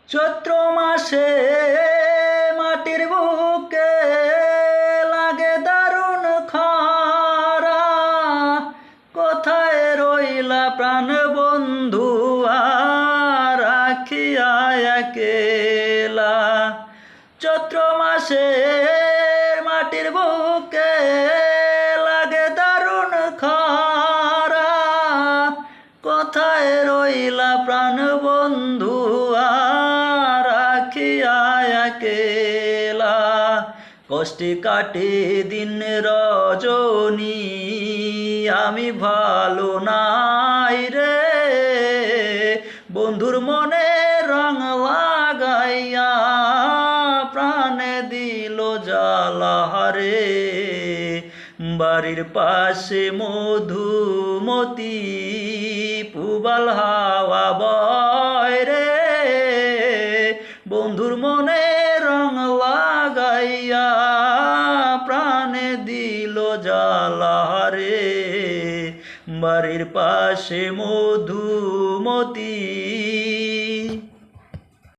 চৈত্র মাসে মাটির বুকে লাগে দারুণ খরা। কোথায় রইলা প্রাণ বন্ধু আর রাখিয়া একেলা। চৈত্র মাসে মাটির বুকে লাগে দারুণ খরা। কোথায় রইলা প্রাণ বন্ধু আর রাখিয়া একেলা। কষ্টে কাটে দিন রজনী আমি ভালো নাই রে। বন্ধুর মনে রং লাগাইয়া প্রাণে দিল জ্বালা রে। বাড়ির পাশে মধুমতি পুবাল হাওয়া বয় রে। বন্ধুর মনে রং লাগাইয়া প্রাণে দিল জ্বালা রে। বাড়ির পাশে মধুমতি